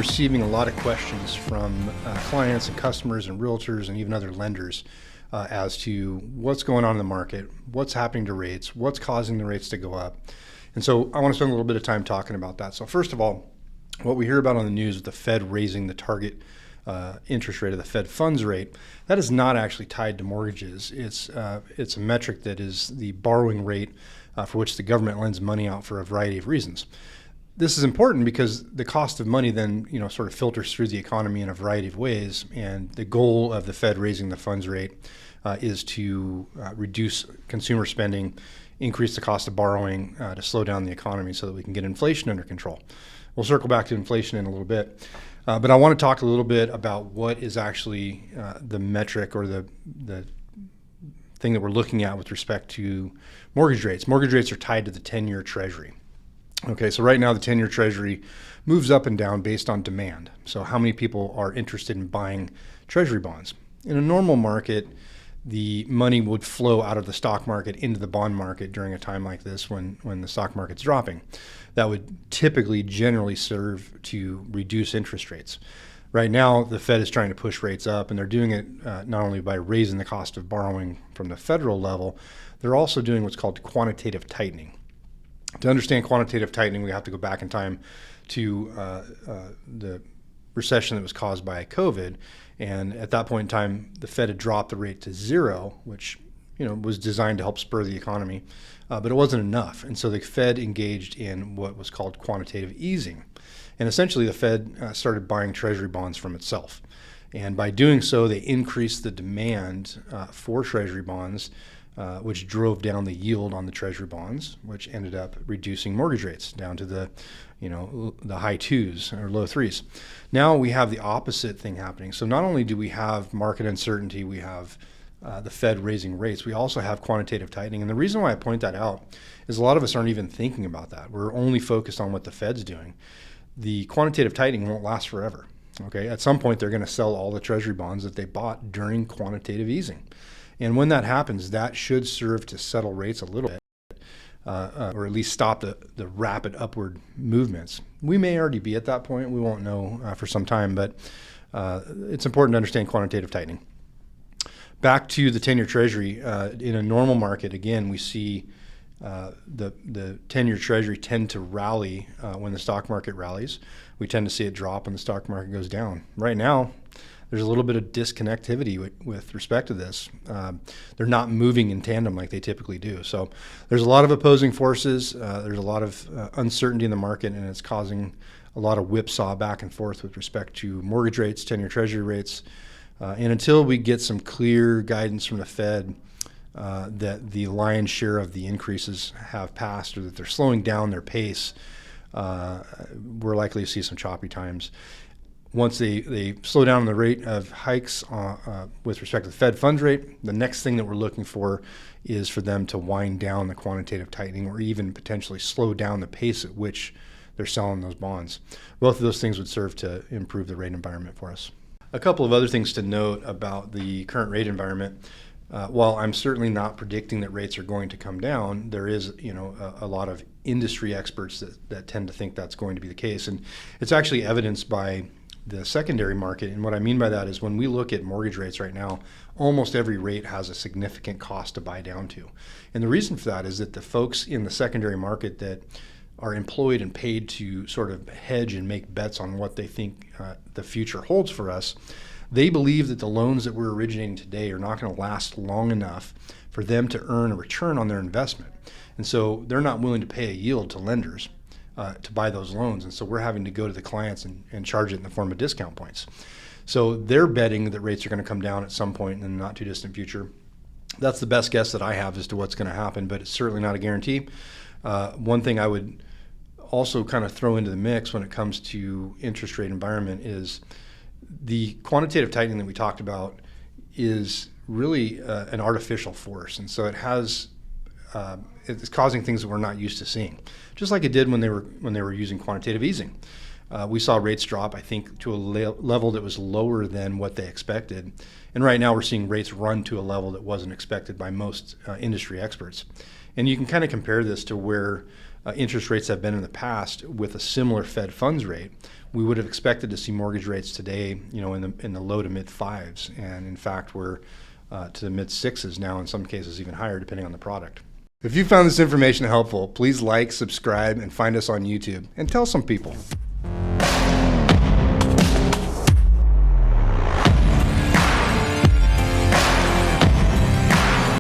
receiving a lot of questions from clients and customers and realtors and even other lenders as to what's going on in the market, what's happening to rates, what's causing the rates to go up. And so I want to spend a little bit of time talking about that. So first of all, what we hear about on the news with the Fed raising the target interest rate of the Fed funds rate, that is not actually tied to mortgages. It's a metric that is the borrowing rate for which the government lends money out for a variety of reasons. This is important because the cost of money then, sort of filters through the economy in a variety of ways. And the goal of the Fed raising the funds rate is to reduce consumer spending, increase the cost of borrowing to slow down the economy so that we can get inflation under control. We'll circle back to inflation in a little bit. But I want to talk a little bit about what is actually the metric or the thing that we're looking at with respect to mortgage rates. Mortgage rates are tied to the 10-year Treasury. Okay, so right now the 10-year Treasury moves up and down based on demand. So how many people are interested in buying Treasury bonds? In a normal market, the money would flow out of the stock market into the bond market during a time like this when the stock market's dropping. That would typically generally serve to reduce interest rates. Right now, the Fed is trying to push rates up, and they're doing it not only by raising the cost of borrowing from the federal level, they're also doing what's called quantitative tightening. To understand quantitative tightening, we have to go back in time to the recession that was caused by COVID. And at that point in time, the Fed had dropped the rate to zero, which was designed to help spur the economy, but it wasn't enough. And so the Fed engaged in what was called quantitative easing. And essentially, the Fed started buying Treasury bonds from itself. And by doing so, they increased the demand for Treasury bonds, which drove down the yield on the Treasury bonds, which ended up reducing mortgage rates down to the high twos or low threes. Now we have the opposite thing happening. So not only do we have market uncertainty, we have the Fed raising rates, we also have quantitative tightening. And the reason why I point that out is a lot of us aren't even thinking about that. We're only focused on what the Fed's doing. The quantitative tightening won't last forever. Okay, at some point they're going to sell all the Treasury bonds that they bought during quantitative easing. And when that happens, that should serve to settle rates a little bit, or at least stop the rapid upward movements. We may already be at that point. We won't know for some time, but it's important to understand quantitative tightening. Back to the 10-year Treasury, in a normal market, again, we see the 10-year Treasury tend to rally when the stock market rallies. We tend to see it drop when the stock market goes down. Right now, there's a little bit of disconnectivity with respect to this. They're not moving in tandem like they typically do. So there's a lot of opposing forces. There's a lot of uncertainty in the market, and it's causing a lot of whipsaw back and forth with respect to mortgage rates, 10-year Treasury rates. And until we get some clear guidance from the Fed that the lion's share of the increases have passed or that they're slowing down their pace, we're likely to see some choppy times. Once they slow down the rate of hikes with respect to the Fed funds rate, the next thing that we're looking for is for them to wind down the quantitative tightening or even potentially slow down the pace at which they're selling those bonds. Both of those things would serve to improve the rate environment for us. A couple of other things to note about the current rate environment. While I'm certainly not predicting that rates are going to come down, there is a lot of industry experts that tend to think that's going to be the case. And it's actually evidenced by the secondary market. And what I mean by that is when we look at mortgage rates right now, almost every rate has a significant cost to buy down to. And the reason for that is that the folks in the secondary market that are employed and paid to sort of hedge and make bets on what they think the future holds for us, they believe that the loans that we're originating today are not going to last long enough for them to earn a return on their investment. And so they're not willing to pay a yield to lenders to buy those loans. And so we're having to go to the clients and charge it in the form of discount points. So they're betting that rates are going to come down at some point in the not too distant future. That's the best guess that I have as to what's going to happen, but it's certainly not a guarantee. One thing I would also kind of throw into the mix when it comes to interest rate environment is the quantitative tightening that we talked about is really an artificial force. And so it's causing things that we're not used to seeing, just like it did when they were using quantitative easing. we saw rates drop, I think, to a level that was lower than what they expected. And right now we're seeing rates run to a level that wasn't expected by most industry experts. And you can kind of compare this to where interest rates have been in the past with a similar Fed funds rate. We would have expected to see mortgage rates today, in the low to mid fives. And in fact, we're to the mid sixes now, in some cases even higher, depending on the product. If you found this information helpful, please like, subscribe, and find us on YouTube, and tell some people.